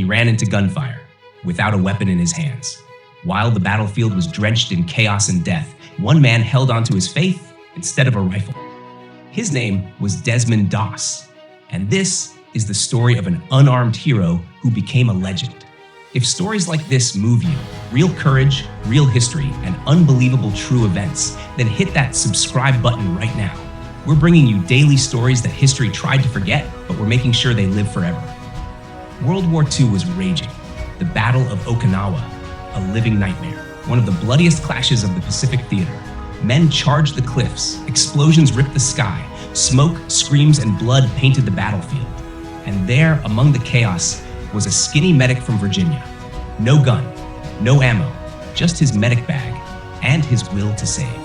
he ran into gunfire, without a weapon in his hands. While the battlefield was drenched in chaos and death, one man held onto his faith instead of a rifle. His name was Desmond Doss, and this is the story of an unarmed hero who became a legend. If stories like this move you, real courage, real history, and unbelievable true events, then hit that subscribe button right now. We're bringing you daily stories that history tried to forget, but we're making sure they live forever. World War II was raging. The Battle of Okinawa, a living nightmare, one of the bloodiest clashes of the Pacific Theater. Men charged the cliffs, explosions ripped the sky, smoke, screams, and blood painted the battlefield. And there, among the chaos, was a skinny medic from Virginia. No gun, no ammo, just his medic bag and his will to save.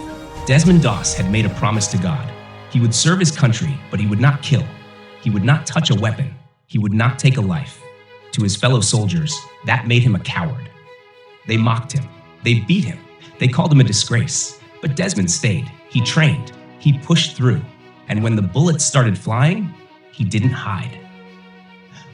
Desmond Doss had made a promise to God. He would serve his country, but he would not kill. He would not touch a weapon. He would not take a life. To his fellow soldiers, that made him a coward. They mocked him. They beat him. They called him a disgrace. But Desmond stayed. He trained. He pushed through. And when the bullets started flying, he didn't hide.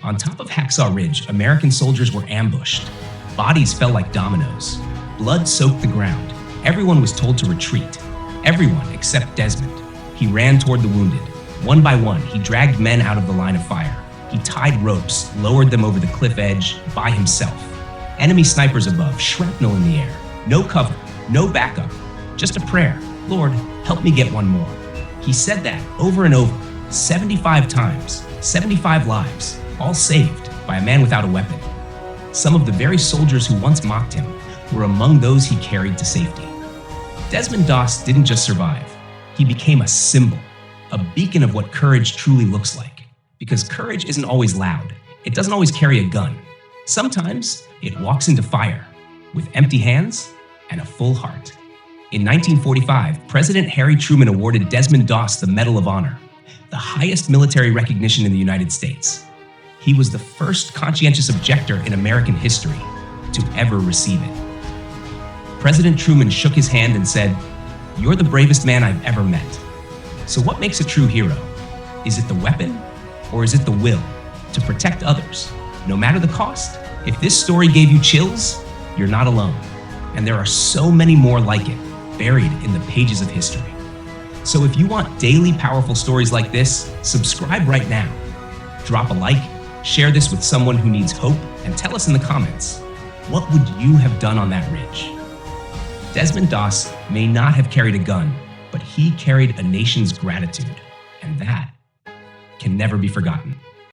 On top of Hacksaw Ridge, American soldiers were ambushed. Bodies fell like dominoes. Blood soaked the ground. Everyone was told to retreat. Everyone except Desmond. He ran toward the wounded. One by one, he dragged men out of the line of fire. He tied ropes, lowered them over the cliff edge by himself. Enemy snipers above, shrapnel in the air. No cover, no backup, just a prayer. Lord, help me get one more. He said that over and over, 75 times, 75 lives, all saved by a man without a weapon. Some of the very soldiers who once mocked him were among those he carried to safety. Desmond Doss didn't just survive. He became a symbol, a beacon of what courage truly looks like. Because courage isn't always loud. It doesn't always carry a gun. Sometimes it walks into fire with empty hands and a full heart. In 1945, President Harry Truman awarded Desmond Doss the Medal of Honor, the highest military recognition in the United States. He was the first conscientious objector in American history to ever receive it. President Truman shook his hand and said, "You're the bravest man I've ever met." So what makes a true hero? Is it the weapon, or is it the will to protect others, no matter the cost? If this story gave you chills, you're not alone. And there are so many more like it, buried in the pages of history. So if you want daily powerful stories like this, subscribe right now. Drop a like, share this with someone who needs hope, and tell us in the comments, what would you have done on that ridge? Desmond Doss may not have carried a gun, but he carried a nation's gratitude, and that can never be forgotten.